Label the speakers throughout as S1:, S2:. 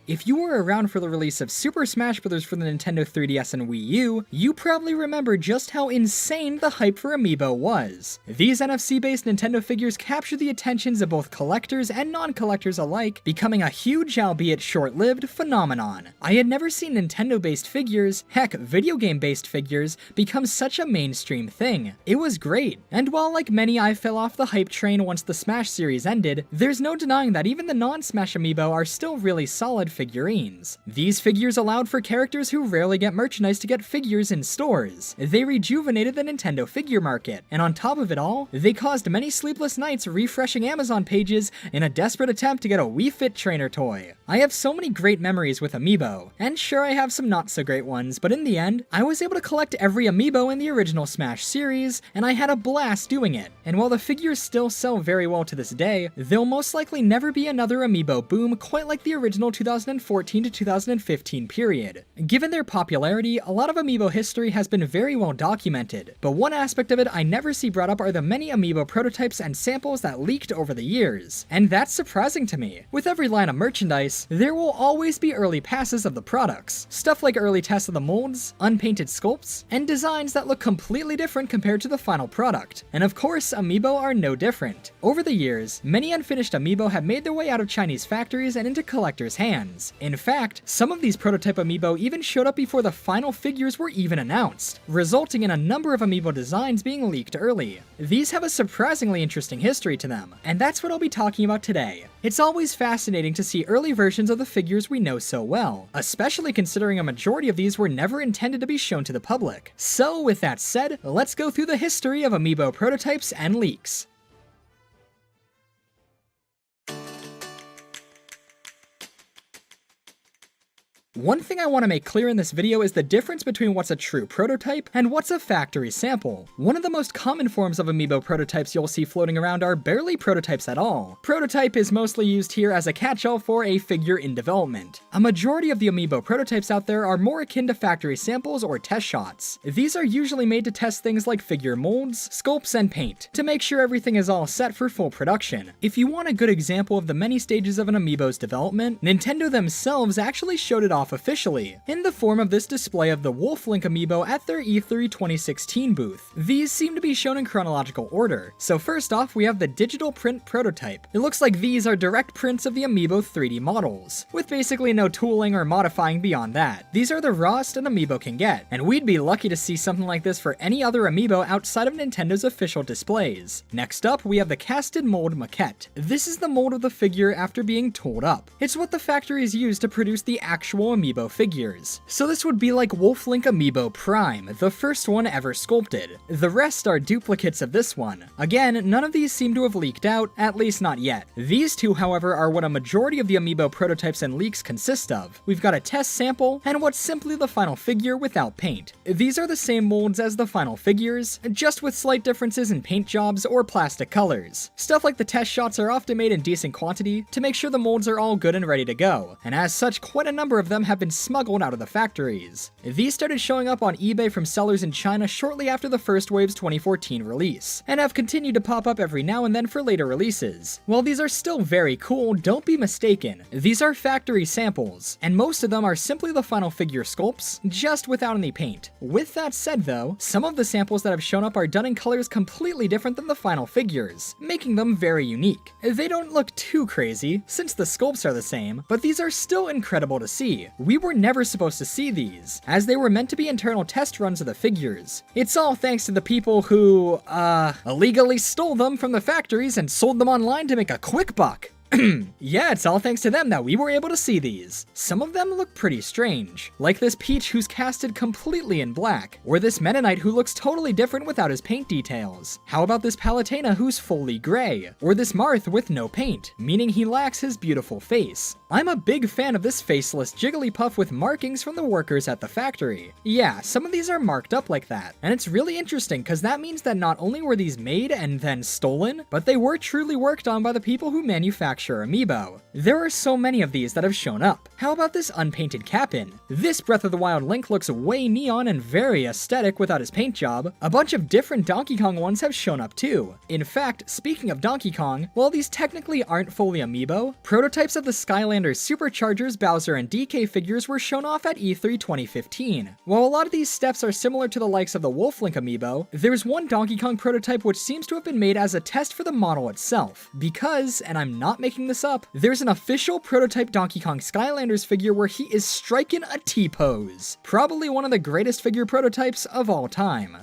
S1: If you were around for the release of Super Smash Bros. For the Nintendo 3DS and Wii U, you probably remember just how insane the hype for amiibo was. These NFC-based Nintendo figures captured the attentions of both collectors and non-collectors alike, becoming a huge, albeit short-lived, phenomenon. I had never seen Nintendo-based figures, heck, video game-based figures, become such a mainstream thing. It was great, and while like many I fell off the hype train once the Smash series ended, there's no denying that even the non-Smash amiibo are still really solid figurines. These figures allowed for characters who rarely get merchandise to get figures in stores. They rejuvenated the Nintendo figure market, and on top of it all, they caused many sleepless nights refreshing Amazon pages in a desperate attempt to get a Wii Fit trainer toy. I have so many great memories with amiibo, and sure I have some not so great ones, but in the end, I was able to collect every amiibo in the original Smash series, and I had a blast doing it. And while the figures still sell very well to this day, there'll most likely never be another amiibo boom quite like the original 2014 to 2015 period. Given their popularity, a lot of amiibo history has been very well documented, but one aspect of it I never see brought up are the many amiibo prototypes and samples that leaked over the years, and that's surprising to me. With every line of merchandise, there will always be early passes of the products, stuff like early tests of the molds, unpainted sculpts, and designs that look completely different compared to the final product. And of course, amiibo are no different. Over the years, many unfinished amiibo have made their way out of Chinese factories and into collectors' hands. In fact, some of these prototype amiibo even showed up before the final figures were even announced, resulting in a number of amiibo designs being leaked early. These have a surprisingly interesting history to them, and that's what I'll be talking about today. It's always fascinating to see early versions of the figures we know so well, especially considering a majority of these were never intended to be shown to the public. So with that said, let's go through the history of amiibo prototypes and leaks. One thing I want to make clear in this video is the difference between what's a true prototype and what's a factory sample. One of the most common forms of amiibo prototypes you'll see floating around are barely prototypes at all. Prototype is mostly used here as a catch-all for a figure in development. A majority of the amiibo prototypes out there are more akin to factory samples or test shots. These are usually made to test things like figure molds, sculpts, and paint, to make sure everything is all set for full production. If you want a good example of the many stages of an amiibo's development, Nintendo themselves actually showed it off officially, in the form of this display of the Wolf Link amiibo at their E3 2016 booth. These seem to be shown in chronological order. So first off, we have the digital print prototype. It looks like these are direct prints of the amiibo 3D models, with basically no tooling or modifying beyond that. These are the rawest an amiibo can get, and we'd be lucky to see something like this for any other amiibo outside of Nintendo's official displays. Next up, we have the casted mold maquette. This is the mold of the figure after being tooled up. It's what the factories use to produce the actual amiibo figures. So this would be like Wolf Link Amiibo Prime, the first one ever sculpted. The rest are duplicates of this one. Again, none of these seem to have leaked out, at least not yet. These two, however, are what a majority of the amiibo prototypes and leaks consist of. We've got a test sample, and what's simply the final figure without paint. These are the same molds as the final figures, just with slight differences in paint jobs or plastic colors. Stuff like the test shots are often made in decent quantity to make sure the molds are all good and ready to go, and as such, quite a number of them have been smuggled out of the factories. These started showing up on eBay from sellers in China shortly after the first wave's 2014 release, and have continued to pop up every now and then for later releases. While these are still very cool, don't be mistaken. These are factory samples, and most of them are simply the final figure sculpts, just without any paint. With that said though, some of the samples that have shown up are done in colors completely different than the final figures, making them very unique. They don't look too crazy, since the sculpts are the same, but these are still incredible to see. We were never supposed to see these, as they were meant to be internal test runs of the figures. It's all thanks to the people who, illegally stole them from the factories and sold them online to make a quick buck. Yeah, it's all thanks to them that we were able to see these. Some of them look pretty strange, like this Peach who's casted completely in black, or this Mennonite who looks totally different without his paint details. How about this Palutena who's fully gray, or this Marth with no paint, meaning he lacks his beautiful face. I'm a big fan of this faceless Jigglypuff with markings from the workers at the factory. Yeah, some of these are marked up like that, and it's really interesting because that means that not only were these made and then stolen, but they were truly worked on by the people who manufacture amiibo. There are so many of these that have shown up. How about this unpainted Cap'n? This Breath of the Wild Link looks way neon and very aesthetic without his paint job. A bunch of different Donkey Kong ones have shown up too. In fact, speaking of Donkey Kong, while these technically aren't fully amiibo, prototypes of the Skyland Skylanders Superchargers, Bowser, and DK figures were shown off at E3 2015. While a lot of these steps are similar to the likes of the Wolf Link amiibo, there's one Donkey Kong prototype which seems to have been made as a test for the model itself, because, and I'm not making this up, there's an official prototype Donkey Kong Skylanders figure where he is striking a T-pose. Probably one of the greatest figure prototypes of all time.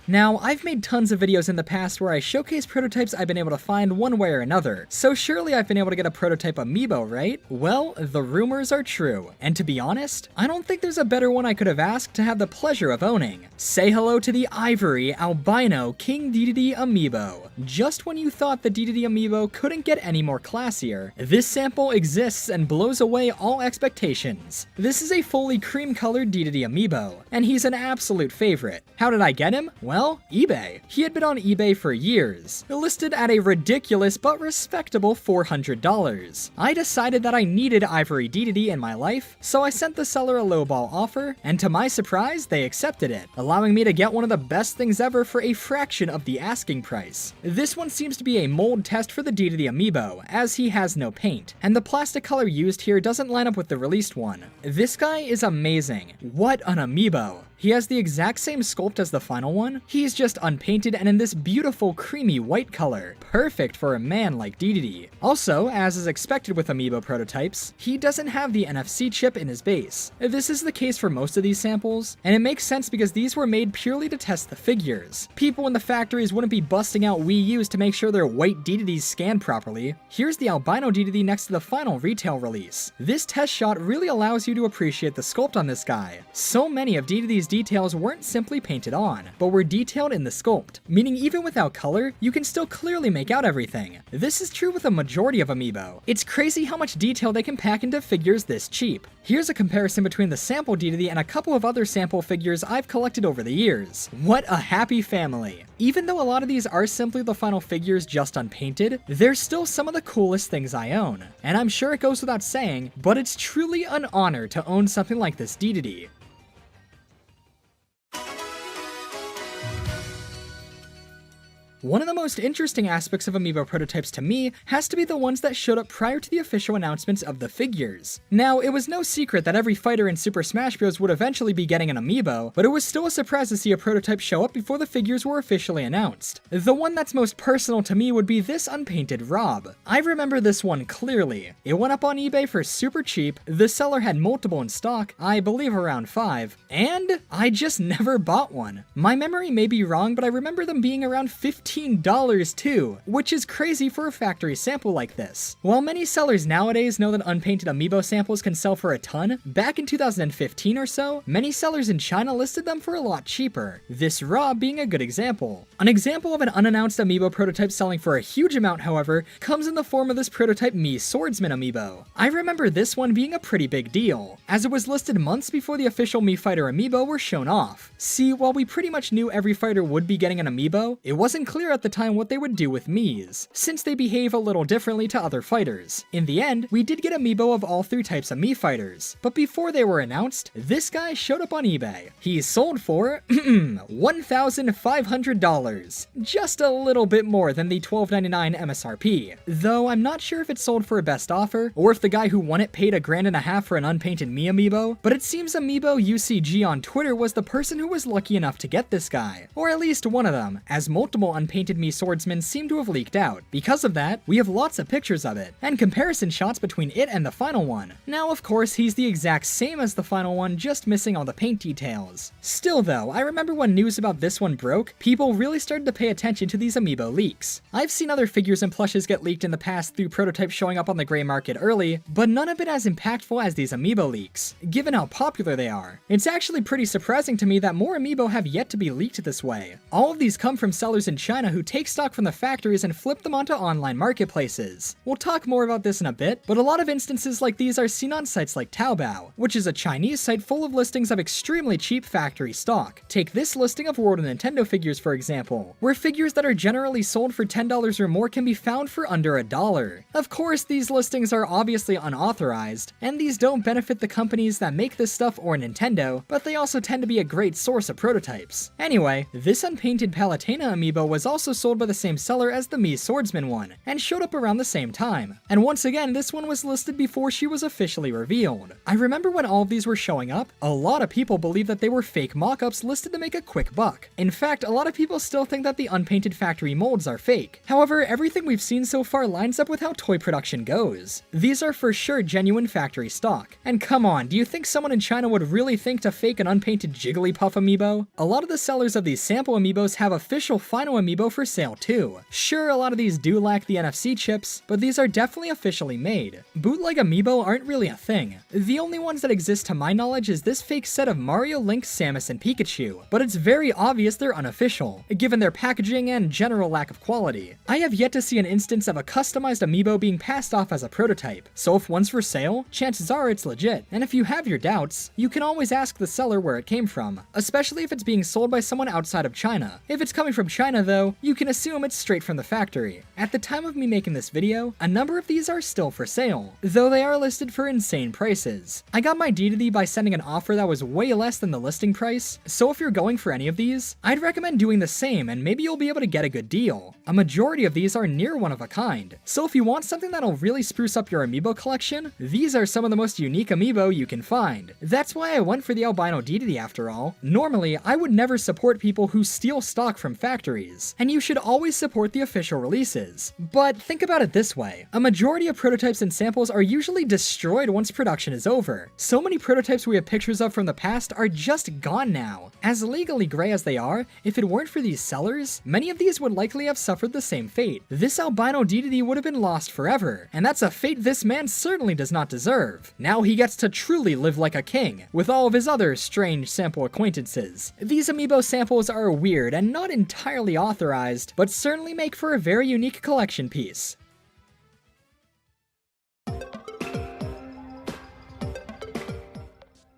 S1: Now, I've made tons of videos in the past where I showcase prototypes I've been able to find one way or another, so surely I've been able to get a prototype amiibo, right? Well, the rumors are true, and to be honest, I don't think there's a better one I could have asked to have the pleasure of owning. Say hello to the Ivory Albino King Dedede amiibo. Just when you thought the Dedede amiibo couldn't get any more classier, this sample exists and blows away all expectations. This is a fully cream-colored Dedede amiibo, and he's an absolute favorite. How did I get him? Well, eBay. He had been on eBay for years, listed at a ridiculous but respectable $400. I decided that I needed Ivory Dedede in my life, so I sent the seller a lowball offer, and to my surprise, they accepted it, allowing me to get one of the best things ever for a fraction of the asking price. This one seems to be a mold test for the Dedede amiibo, as he has no paint, and the plastic color used here doesn't line up with the released one. This guy is amazing. What an amiibo. He has the exact same sculpt as the final one. He's just unpainted and in this beautiful creamy white color, perfect for a man like Dedede. Also, as is expected with amiibo prototypes, he doesn't have the NFC chip in his base. This is the case for most of these samples, and it makes sense because these were made purely to test the figures. People in the factories wouldn't be busting out Wii U's to make sure their white Dededes scan properly. Here's the albino Dedede next to the final retail release. This test shot really allows you to appreciate the sculpt on this guy. So many of Dedede's details weren't simply painted on, but were detailed in the sculpt, meaning even without color, you can still clearly make out everything. This is true with a majority of amiibo. It's crazy how much detail they can pack into figures this cheap. Here's a comparison between the sample Dedede and a couple of other sample figures I've collected over the years. What a happy family. Even though a lot of these are simply the final figures just unpainted, they're still some of the coolest things I own. And I'm sure it goes without saying, but it's truly an honor to own something like this Dedede. One of the most interesting aspects of amiibo prototypes to me has to be the ones that showed up prior to the official announcements of the figures. Now, it was no secret that every fighter in Super Smash Bros. Would eventually be getting an amiibo, but it was still a surprise to see a prototype show up before the figures were officially announced. The one that's most personal to me would be this unpainted Rob. I remember this one clearly. It went up on eBay for super cheap, the seller had multiple in stock, I believe around 5, and I just never bought one. My memory may be wrong, but I remember them being around $15 too, which is crazy for a factory sample like this. While many sellers nowadays know that unpainted amiibo samples can sell for a ton, back in 2015 or so, many sellers in China listed them for a lot cheaper, this Rob being a good example. An example of an unannounced amiibo prototype selling for a huge amount, however, comes in the form of this prototype Mii Swordsman amiibo. I remember this one being a pretty big deal, as it was listed months before the official Mii Fighter amiibo were shown off. See, while we pretty much knew every fighter would be getting an amiibo, it wasn't clear at the time what they would do with Miis, since they behave a little differently to other fighters. In the end, we did get amiibo of all 3 types of Mii fighters, but before they were announced, this guy showed up on eBay. He's sold for $1,500, just a little bit more than the $12.99 MSRP, though I'm not sure if it sold for a best offer, or if the guy who won it paid $1.50 for an unpainted Mii amiibo, but it seems Amiibo UCG on Twitter was the person who was lucky enough to get this guy, or at least one of them, as multiple unpainted Mii swordsmen seem to have leaked out. Because of that, we have lots of pictures of it, and comparison shots between it and the final one. Now, of course, he's the exact same as the final one, just missing all the paint details. Still though, I remember when news about this one broke, people really started to pay attention to these amiibo leaks. I've seen other figures and plushes get leaked in the past through prototypes showing up on the gray market early, but none have been as impactful as these amiibo leaks, given how popular they are. It's actually pretty surprising to me that more amiibo have yet to be leaked this way. All of these come from sellers in China who take stock from the factories and flip them onto online marketplaces. We'll talk more about this in a bit, but a lot of instances like these are seen on sites like Taobao, which is a Chinese site full of listings of extremely cheap factory stock. Take this listing of World of Nintendo figures for example, where figures that are generally sold for $10 or more can be found for under $1. Of course, these listings are obviously unauthorized, and these don't benefit the companies that make this stuff or Nintendo, but they also tend to be a great source of prototypes. Anyway, this unpainted Palutena amiibo was was also sold by the same seller as the Mii Swordsman one, and showed up around the same time. And once again, this one was listed before she was officially revealed. I remember when all of these were showing up, a lot of people believed that they were fake mock-ups listed to make a quick buck. In fact, a lot of people still think that the unpainted factory molds are fake. However, everything we've seen so far lines up with how toy production goes. These are for sure genuine factory stock. And come on, do you think someone in China would really think to fake an unpainted Jigglypuff amiibo? A lot of the sellers of these sample amiibos have official final amiibo for sale too. Sure, a lot of these do lack the NFC chips, but these are definitely officially made. Bootleg amiibo aren't really a thing. The only ones that exist to my knowledge is this fake set of Mario, Link, Samus, and Pikachu, but it's very obvious they're unofficial, given their packaging and general lack of quality. I have yet to see an instance of a customized amiibo being passed off as a prototype, so if one's for sale, chances are it's legit. And if you have your doubts, you can always ask the seller where it came from, especially if it's being sold by someone outside of China. If it's coming from China though, you can assume it's straight from the factory. At the time of me making this video, a number of these are still for sale, though they are listed for insane prices. I got my D2D by sending an offer that was way less than the listing price, so if you're going for any of these, I'd recommend doing the same and maybe you'll be able to get a good deal. A majority of these are near one of a kind, so if you want something that'll really spruce up your amiibo collection, these are some of the most unique amiibo you can find. That's why I went for the albino D2D after all. Normally, I would never support people who steal stock from factories, and you should always support the official releases. But think about it this way, a majority of prototypes and samples are usually destroyed once production is over. So many prototypes we have pictures of from the past are just gone now. As legally gray as they are, if it weren't for these sellers, many of these would likely have suffered the same fate. This albino D2D would have been lost forever, and that's a fate this man certainly does not deserve. Now he gets to truly live like a king, with all of his other strange sample acquaintances. These amiibo samples are weird and not entirely authorized, but certainly make for a very unique collection piece.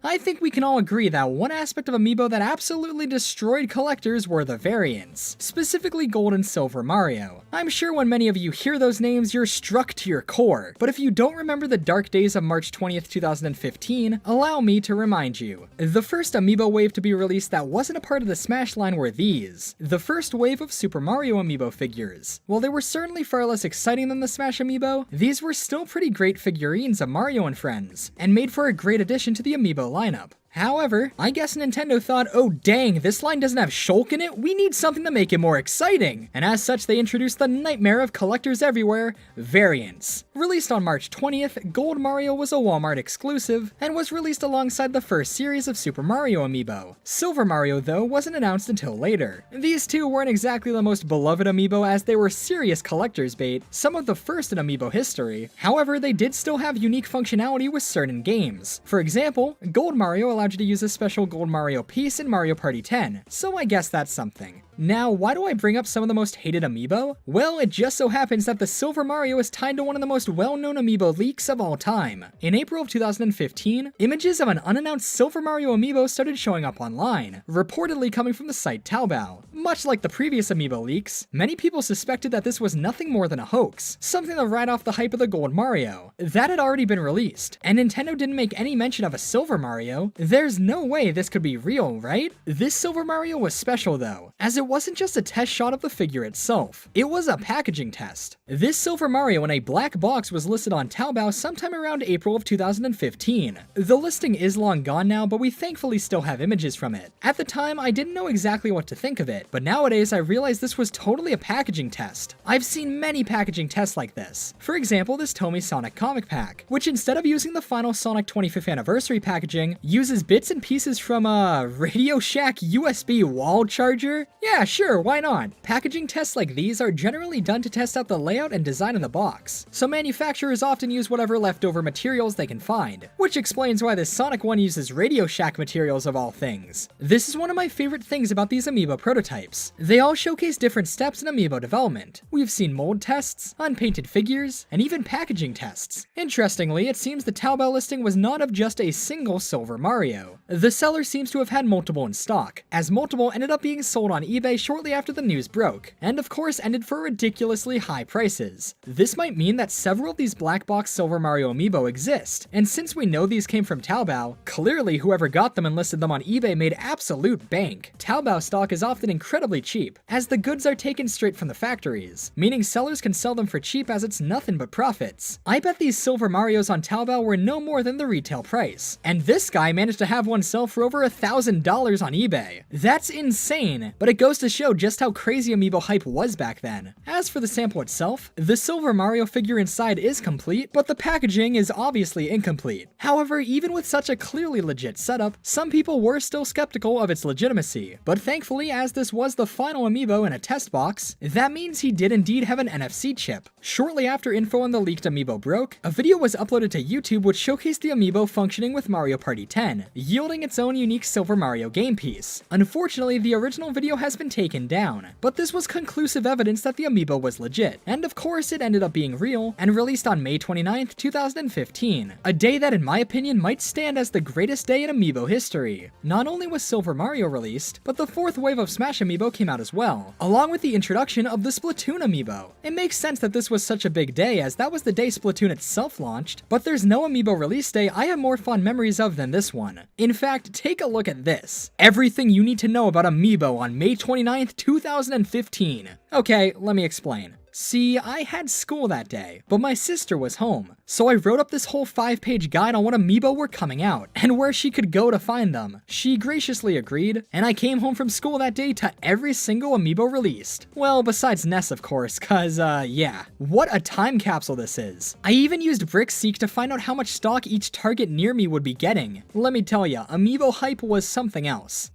S1: I think we can all agree that one aspect of Amiibo that absolutely destroyed collectors were the variants, specifically Gold and Silver Mario. I'm sure when many of you hear those names, you're struck to your core, but if you don't remember the dark days of March 20th, 2015, allow me to remind you. The first Amiibo wave to be released that wasn't a part of the Smash line were these, the first wave of Super Mario Amiibo figures. While they were certainly far less exciting than the Smash Amiibo, these were still pretty great figurines of Mario and friends, and made for a great addition to the Amiibo lineup. However, I guess Nintendo thought, oh dang, this line doesn't have Shulk in it, we need something to make it more exciting! And as such, they introduced the nightmare of collectors everywhere, variants. Released on March 20th, Gold Mario was a Walmart exclusive, and was released alongside the first series of Super Mario Amiibo. Silver Mario, though, wasn't announced until later. These two weren't exactly the most beloved Amiibo as they were serious collector's bait, some of the first in Amiibo history. However, they did still have unique functionality with certain games. For example, Gold Mario allowed you to use a special Gold Mario piece in Mario Party 10, so I guess that's something. Now, why do I bring up some of the most hated Amiibo? Well, it just so happens that the Silver Mario is tied to one of the most well-known Amiibo leaks of all time. In April of 2015, images of an unannounced Silver Mario Amiibo started showing up online, reportedly coming from the site Taobao. Much like the previous Amiibo leaks, many people suspected that this was nothing more than a hoax, something to ride off the hype of the Gold Mario. That had already been released, and Nintendo didn't make any mention of a Silver Mario. There's no way this could be real, right? This Silver Mario was special though, as it wasn't just a test shot of the figure itself, it was a packaging test. This Silver Mario in a black box was listed on Taobao sometime around April of 2015. The listing is long gone now, but we thankfully still have images from it. At the time, I didn't know exactly what to think of it, but nowadays I realize this was totally a packaging test. I've seen many packaging tests like this. For example, this Tomy Sonic comic pack, which instead of using the final Sonic 25th anniversary packaging, uses bits and pieces from a Radio Shack USB wall charger? Yeah, sure, why not? Packaging tests like these are generally done to test out the layout and design of the box, so manufacturers often use whatever leftover materials they can find, which explains why this Sonic one uses Radio Shack materials of all things. This is one of my favorite things about these Amiibo prototypes. They all showcase different steps in Amiibo development. We've seen mold tests, unpainted figures, and even packaging tests. Interestingly, it seems the Taobao listing was not of just a single Silver Mario. The seller seems to have had multiple in stock, as multiple ended up being sold on eBay eBay shortly after the news broke, and of course ended for ridiculously high prices. This might mean that several of these black box Silver Mario amiibo exist, and since we know these came from Taobao, clearly whoever got them and listed them on eBay made absolute bank. Taobao stock is often incredibly cheap, as the goods are taken straight from the factories, meaning sellers can sell them for cheap as it's nothing but profits. I bet these Silver Marios on Taobao were no more than the retail price, and this guy managed to have one sell for over $1,000 on eBay. That's insane, but it goes to show just how crazy amiibo hype was back then. As for the sample itself, the Silver Mario figure inside is complete, but the packaging is obviously incomplete. However, even with such a clearly legit setup, some people were still skeptical of its legitimacy, but thankfully, as this was the final amiibo in a test box, that means he did indeed have an NFC chip. Shortly after info on the leaked amiibo broke, a video was uploaded to YouTube which showcased the amiibo functioning with Mario Party 10, yielding its own unique Silver Mario game piece. Unfortunately, the original video has been taken down, but this was conclusive evidence that the amiibo was legit, and of course it ended up being real, and released on May 29th, 2015, a day that in my opinion might stand as the greatest day in amiibo history. Not only was Silver Mario released, but the fourth wave of Smash amiibo came out as well, along with the introduction of the Splatoon amiibo. It makes sense that this was such a big day as that was the day Splatoon itself launched, but there's no amiibo release day I have more fond memories of than this one. In fact, take a look at this. Everything you need to know about amiibo on May 29th, 2015. Okay, let me explain. See, I had school that day, but my sister was home, so I wrote up this whole 5-page guide on what amiibo were coming out, and where she could go to find them. She graciously agreed, and I came home from school that day to every single amiibo released. Well, besides Ness of course, cause yeah. What a time capsule this is. I even used BrickSeek to find out how much stock each target near me would be getting. Let me tell ya, amiibo hype was something else.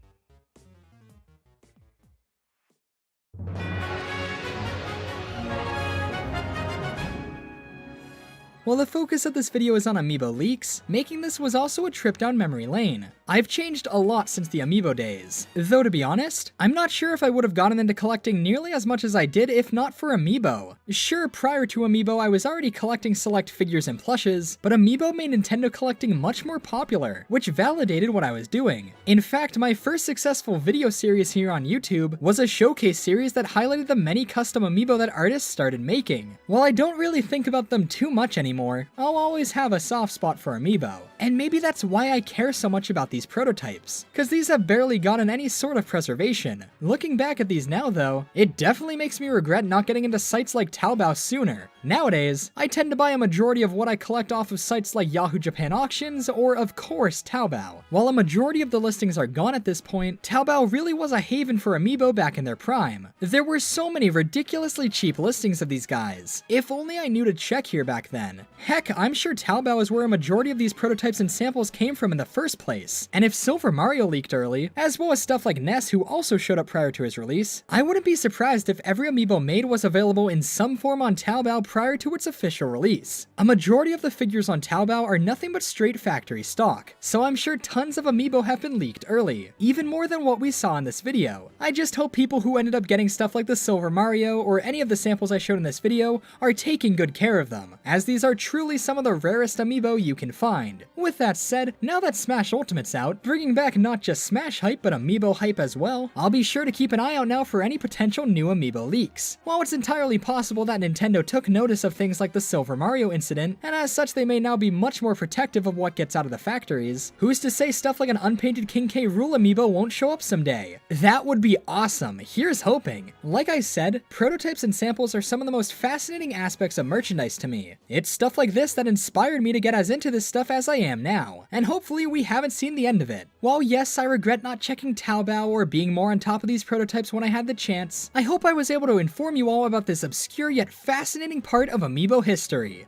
S1: While the focus of this video is on amiibo leaks, making this was also a trip down memory lane. I've changed a lot since the amiibo days, though to be honest, I'm not sure if I would have gotten into collecting nearly as much as I did if not for amiibo. Sure, prior to amiibo I was already collecting select figures and plushes, but amiibo made Nintendo collecting much more popular, which validated what I was doing. In fact, my first successful video series here on YouTube was a showcase series that highlighted the many custom amiibo that artists started making. While I don't really think about them too much anymore, I'll always have a soft spot for amiibo. And maybe that's why I care so much about these prototypes, cause these have barely gotten any sort of preservation. Looking back at these now though, it definitely makes me regret not getting into sites like Taobao sooner. Nowadays, I tend to buy a majority of what I collect off of sites like Yahoo Japan Auctions or of course Taobao. While a majority of the listings are gone at this point, Taobao really was a haven for amiibo back in their prime. There were so many ridiculously cheap listings of these guys. If only I knew to check here back then. Heck, I'm sure Taobao is where a majority of these prototypes and samples came from in the first place. And if Silver Mario leaked early, as well as stuff like Ness who also showed up prior to his release, I wouldn't be surprised if every amiibo made was available in some form on Taobao prior to its official release. A majority of the figures on Taobao are nothing but straight factory stock, so I'm sure tons of amiibo have been leaked early, even more than what we saw in this video. I just hope people who ended up getting stuff like the Silver Mario or any of the samples I showed in this video are taking good care of them, as these are truly some of the rarest amiibo you can find. With that said, now that Smash Ultimate's out, bringing back not just Smash hype but amiibo hype as well, I'll be sure to keep an eye out now for any potential new amiibo leaks. While it's entirely possible that Nintendo took notice of things like the Silver Mario incident, and as such they may now be much more protective of what gets out of the factories, who's to say stuff like an unpainted King K. Rool amiibo won't show up someday? That would be awesome, here's hoping. Like I said, prototypes and samples are some of the most fascinating aspects of merchandise to me. It's stuff like this that inspired me to get as into this stuff as I am now, and hopefully we haven't seen the end of it. While yes, I regret not checking Taobao or being more on top of these prototypes when I had the chance, I hope I was able to inform you all about this obscure yet fascinating part of amiibo history.